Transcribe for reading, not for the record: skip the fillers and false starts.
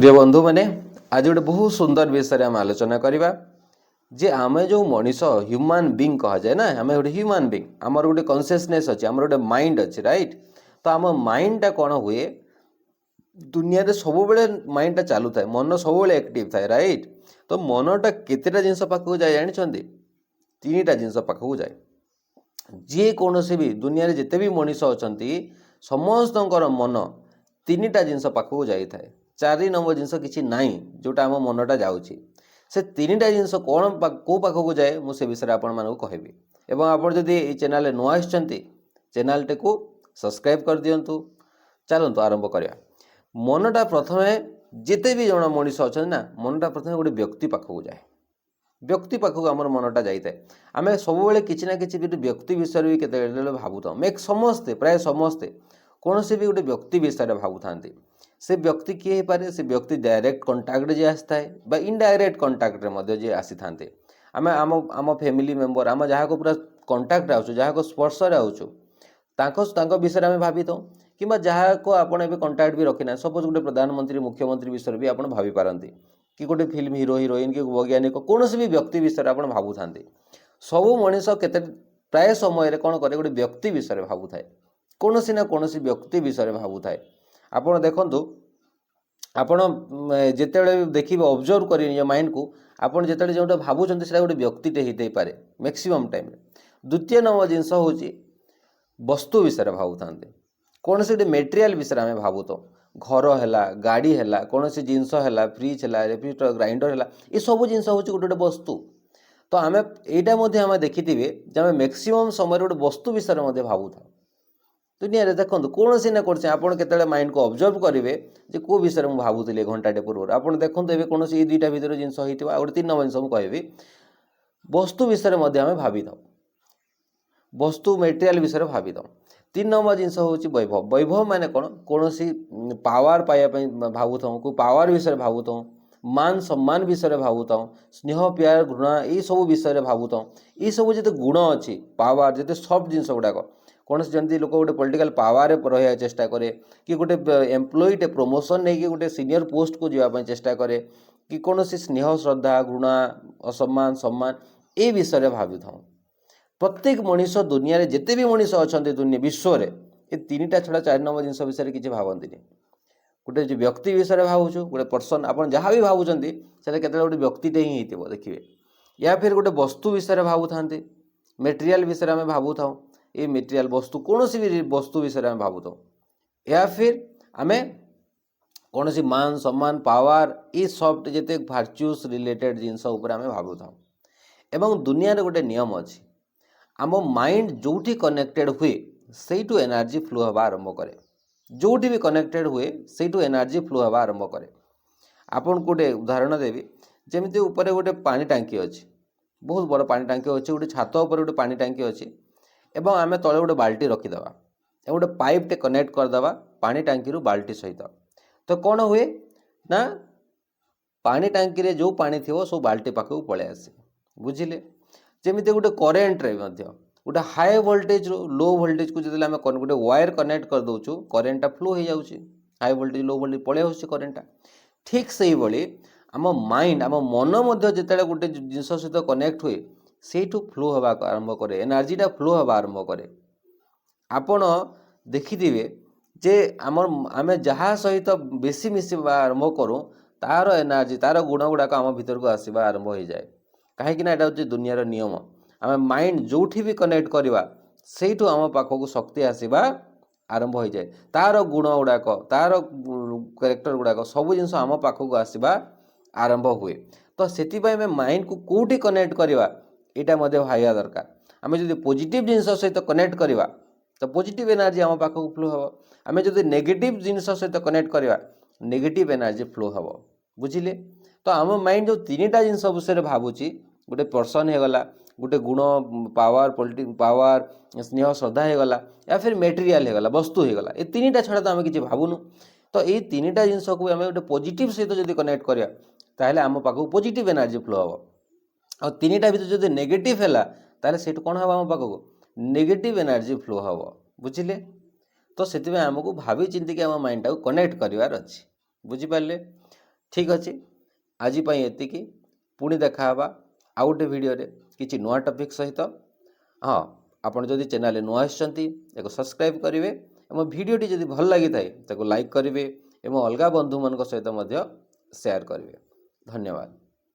प्रिय बंधु मैंने आज गोटे बहुत सुंदर विषय आम आलोचना करवा जे आम जो मनीष ह्यूमन बीइंग कह जाए ना आम गोटे ह्यूमन बीइंग आमर गोटे कॉन्शियसनेस अच्छे आमर गोटे माइंड अच्छे राइट। तो आम माइंडटा कौन हुए दुनिया रे सब बेले माइंडटा चालू थाए मन सब बेले एक्टिव थाए राइट। तो मनटा केतेटा जिनस पाखक जाए जानते तीनटा जिनस पाखक जाए जी कौन भी दुनिया रे जिते भी मनीष अच्छा समस्त मन तीनटा जिनस पाखक जाए चारि नंबर जिनस किसी नाई जोटा आम मनटा जाऊँगी से तीनटा जिनस कौन कौ पाखक जाए मुझे विषय आपण मानक कहबी एवं आप जदि ये चैनल नुआ चैनल को सब्सक्राइब कर दिंतु। चलतु आरंभ करवा मनटा प्रथम जिते भी जन मनीष अच्छा ना मनटा प्रथम गोटे व्यक्ति पाखक जाए व्यक्ति पाखक आम मनटा जाए आम सब किसी ना कि व्यक्ति विषय भी केते भावुता समस्ते प्राय समस्ते कौन से भी गोटे व्यक्ति विषय भावु था से व्यक्ति किए हो पारे से व्यक्ति डायरेक्ट कंटाक्ट जे आसी था इनडायरेक्ट कंटाक्ट रे जे आसी था आम आम आम फैमिली मेंबर आम जहाँ को पूरा कंटाक्ट आसु जहाँ को स्पर्श आसु विषय आम भावी था कि जहाँ को आपड़ ए कंटाक्ट भी रखी ना सपोज गोटे प्रधानमंत्री मुख्यमंत्री विषय भी आप भावी पारती कि गोटे फिल्म हिरो हिरोइन कि वैज्ञानिक कौन भी व्यक्ति विषय आप भावु था सब मनीष केते प्राय समय कौन करे गोटे व्यक्ति विषय भावु थाए कौन ना कौन व्यक्ति विषय भावु थाए। आपण देखंतु आपण जिते देखिए ऑब्जर्व कर निज माइंड को आपड़ जिते जो भावुं से गोटे व्यक्तिटे होते पारे मैक्सिमम टाइम। द्वितीय नंबर जिनस हूँ वस्तु विषय भावु था कौन से मेटेरियल विषय आम भावु तो घर है गाड़ी है कौन सी जिनस है फ्रिज है रेफ्रिजरेटर ग्राइंडर है ये सब जिनस हूँ गोटे गोटे वस्तु। तो आम यहाँ देखिथे आम मैक्सिमम समय गोटे वस्तु विषय भावु था दुनिया रे देखो कौन सी ना कौन आप माइंड को ऑब्जर्व करेंगे जे को विषय मुझे भावुली घंटाटे पूर्व आप देखो ये कौन ये दुईटा भर जिन गोटे तीन नंबर जिन कहबी वस्तु विषय आम भावी था वस्तु मेटेरियल विषय भावी था। तीन नंबर जिनस हूँ वैभव वैभव माने कौन कौन सी पावर पाइबापी भावु था को पावर विषय भावु था मान सम्मान विषय भावु था स्नेह प्यार घृणा ये सब विषय भावु था ये सब जिते गुण अच्छी पावर जिते सफ्ट जिनस गुड़ाक कौन से जमी लोक गोटे पॉलिटिकल पावर रहा चेष्टा करे कि गोटे एम्प्लॉईटे प्रमोशन नहीं कि गोटे सीनियर पोस्ट को जावाई चेष्टा करे कि कौन सी स्नेह श्रद्धा घृणा असम्मान सम्मान ये विषय भावी था। प्रत्येक मनीष दुनिया रे जिते भी मनीष अच्छा दुनिया विश्व रे ये तीनटा छड़ा चार नंबर जिन विषय किसी भावती गोटे जो व्यक्ति विषय भावुँ गोटे पर्सन आप जहाँ भी भावुं से गोटे व्यक्तिटे ही हो देखिए या फिर गोटे वस्तु विषय भावु था मेटेरियल विषय आम भावु था ये मेटेरियल वस्तु कौन सी भी वस्तु विषय आम भावु था या फिर आम कौन सी मान सम्मान पावर ये सफ्ट जिते भार्च्यूस रिलेटेड जिनस आम भावु था। एवं दुनिया रे गोटे नियम अच्छी आम माइंड जोठी कनेक्टेड हुए सेठू एनर्जी फ्लो हवा आरंभ करे जोठी भी कनेक्टेड हुए सेठू एनर्जी फ्लो हवा आरंभ करे। आपन गोटे उदाहरण देवी जमी ऊपर गोटे पानी टांकी अच्छी बहुत बड़ पानी टांकी अच्छी गोटे छात उपर गोटे पानी टांकी अच्छी एवं आम तले गोटे बाल्टी रखीदे गोटे पाइपटे कनेक्ट करदे पानी टांकी बाल्टी सहित तो कौन हुए ना पानी टांकी रे जो पानी थी सब बाल्टी पाखक पलि आसे बुझिले। जमी गोटे करेन्ट रे गोटे हाई वोल्टेज रो लो वोल्टेज को जो गोटे वायर कनेक्ट कर दौचु करेन्टा फ्लो हो जाऊँगी हाई वोल्टेज लो वोल्टेज पलि आस करेन्टा ठीक से ही आम माइंड आम मन जिते गोटे जिन सहित कनेक्ट हुए सेठू फ्लो हवा आरंभ करे एनर्जीटा फ्लो हवा आरंभ करे। आपण देखिथिबे जे आमर आमे जहाँ सहित बेसी मिसवा आरंभ करूँ तार एनर्जी तार गुण गुड़ाक आम भीतर को आसवा आरंभ हो जाए कहीं यहाँ हूँ दुनियार नियम आम माइंड जोठी भी कनेक्ट करवा सेठू आम पाखक शक्ति आसवा आरंभ हो जाए तार गुण गुड़ाक तार कैरेक्टर गुड़ाक सब जिन आम पाखक आसवा आरंभ हुए। तो से माइंड को कौटी कनेक्ट करवा यहाँ भाइबा दरकार आम जो पॉजिटिव जिन सहित कनेक्ट करवा तो पॉजिटिव एनर्जी आम पाखक फ्लो हम आम जो नेगेटिव जिन सहित कनेक्ट करवा नेगेटिव एनर्जी फ्लो हम बुझिले। तो आम माइंड जो तीनटा जिन विषय भावुची गोटे पर्सन होगला गोटे गुण पावर पॉलिटिक पावर स्नेह श्रद्धा होगला या फिर मेटेरियल होगला वस्तु होगला ये तीनटा छड़ा तो आम किसी भावुनु। तो ये तीनटा जिन को आम गोटे पॉजिटिव सहित जो कनेक्ट करवा ताहले आम पाखक पॉजिटिव एनर्जी फ्लो हम और तीनटा भर जो नेगेटिव है ताहले सेठू कौन हम आम पाखक नेगेटिव एनर्जी फ्लो हम बुझिले। तो से आमको भावी चिंतिक आम माइंड को कनेक्ट करार अच्छी बुझिपारे। ठीक अच्छे आज एतिकी पुणी देखा आउ गोटे वीडियो रे किसी नुआ टॉपिक सहित। हाँ आपड़ जदि चैनल नुआ आसछंती एक सब्सक्राइब करेंगे और वीडियोटी जदि भल लगी थाए लाइक करेंगे और अलग बंधु मान सहित शेयर करेंगे। धन्यवाद।